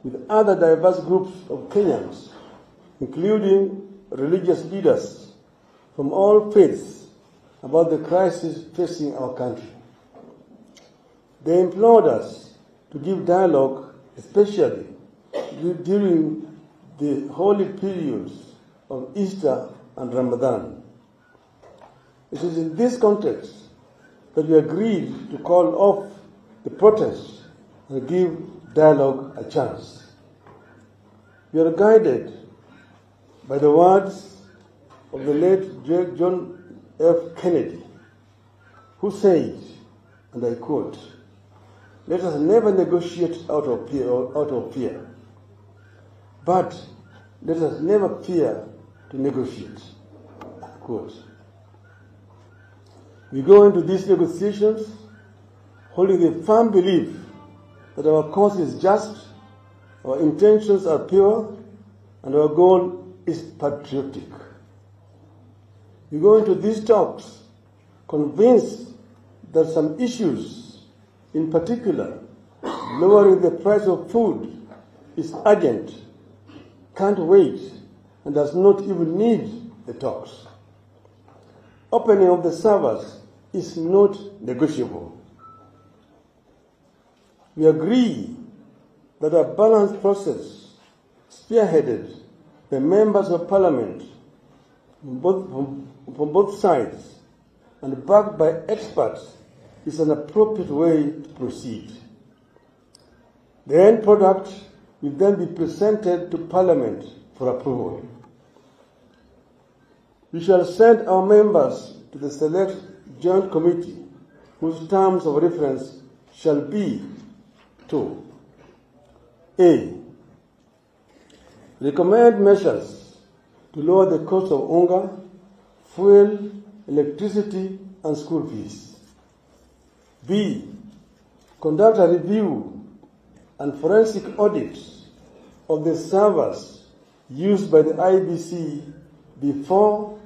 with other diverse groups of Kenyans, including religious leaders from all faiths, about the crisis facing our country. They implored us to give dialogue, especially during the holy periods of Easter and Ramadan. It is in this context that we agreed to call off the protests and give dialogue a chance. We are guided by the words of the late John F. Kennedy, who said, and I quote, "Let us never negotiate out of fear, but let us never fear to negotiate." Quote. We go into these negotiations holding a firm belief that our cause is just, our intentions are pure, and our goal is patriotic. We go into these talks convinced that some issues, in particular lowering the price of food, is urgent, can't wait, and does not even need the talks. Opening of the servers is not negotiable. We agree that a balanced process, spearheaded by members of parliament from both sides and backed by experts, is an appropriate way to proceed. The end product will then be presented to Parliament for approval. We shall send our members to the Select Joint Committee, whose terms of reference shall be to A. Recommend measures to lower the cost of hunger, fuel, electricity, and school fees. B. Conduct a review and forensic audit of the servers used by the IEBC before,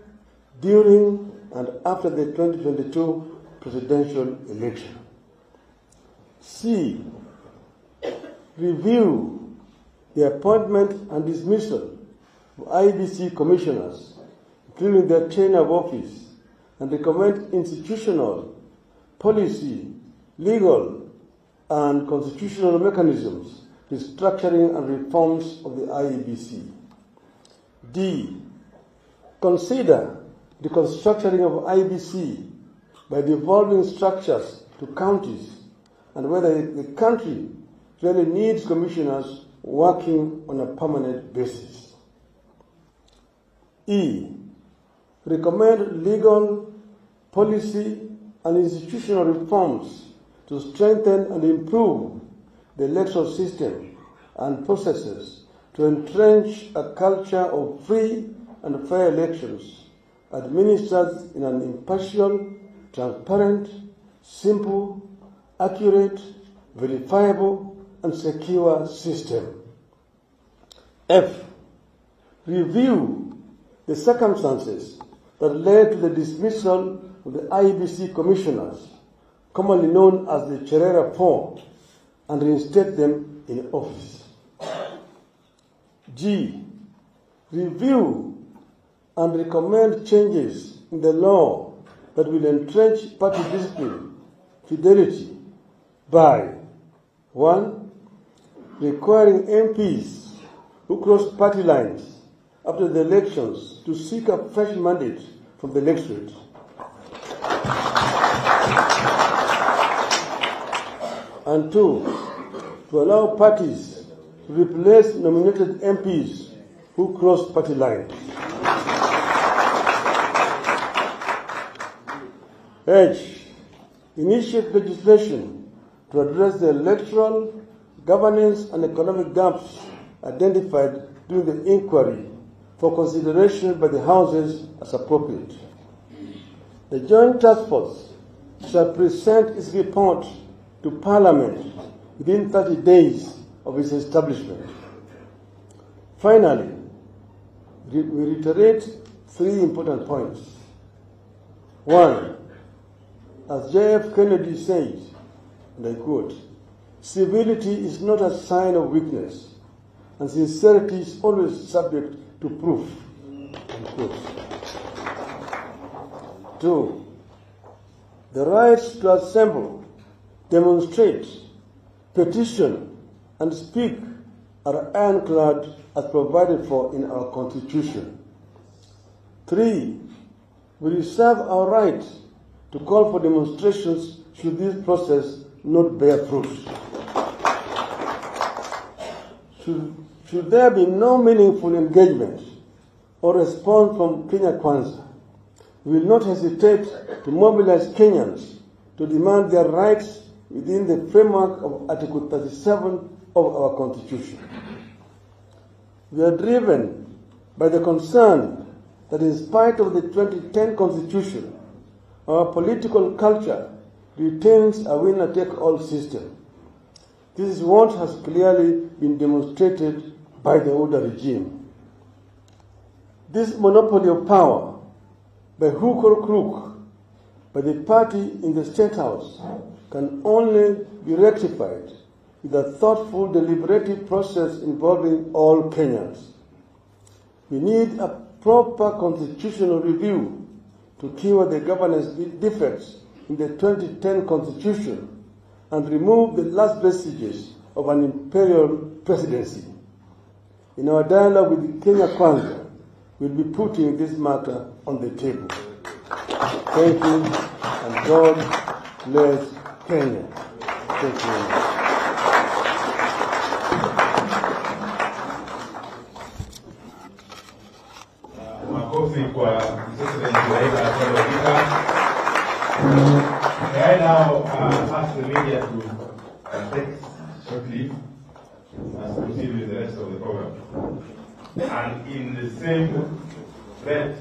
during, and after the 2022 presidential election. C. Review the appointment and dismissal of IEBC commissioners, including their tenure of office, and recommend institutional, policy, legal, and constitutional mechanisms, restructuring and reforms of the IEBC. D. Consider the reconstructing of IEBC by devolving structures to counties, and whether the country really needs commissioners working on a permanent basis. E. Recommend legal, policy, and institutional reforms to strengthen and improve the electoral system and processes to entrench a culture of free and fair elections administered in an impartial, transparent, simple, accurate, verifiable, and secure system. F. Review the circumstances that led to the dismissal of the IEBC commissioners, commonly known as the Cherera Four, and reinstate them in office. G. Review and recommend changes in the law that will entrench party discipline, fidelity, by 1. Requiring MPs who cross party lines after the elections to seek a fresh mandate from the electorate. And 2. To allow parties to replace nominated MPs who cross party lines. H. Initiate legislation to address the electoral, governance, and economic gaps identified during the inquiry for consideration by the Houses as appropriate. The Joint Task Force shall present its report to Parliament within 30 days of its establishment. Finally, we reiterate 3 important points. 1. As J.F. Kennedy said, and I quote, "Civility is not a sign of weakness, and sincerity is always subject to proof. Unquote. 2. The rights to assemble, demonstrate, petition, and speak are ironclad as provided for in our Constitution. 3. We reserve our right to call for demonstrations should this process not bear fruit. Should there be no meaningful engagement or response from Kenya Kwanza, we will not hesitate to mobilize Kenyans to demand their rights within the framework of Article 37 of our Constitution. We are driven by the concern that in spite of the 2010 Constitution, our political culture retains a winner-take-all system. This is what has clearly been demonstrated by the older regime. This monopoly of power, by hook or crook, by the party in the State House, can only be rectified with a thoughtful, deliberative process involving all Kenyans. We need a proper constitutional review to cure the governance defects in the 2010 Constitution and remove the last vestiges of an imperial presidency. In our dialogue with Kenya Kwanza, we'll be putting this matter on the table. Thank you, and God bless Kenya. Thank you very much. Makofi kwa Raila Odinga. May I now ask the media to take short leave as proceed with the rest of the program. And in the same breath,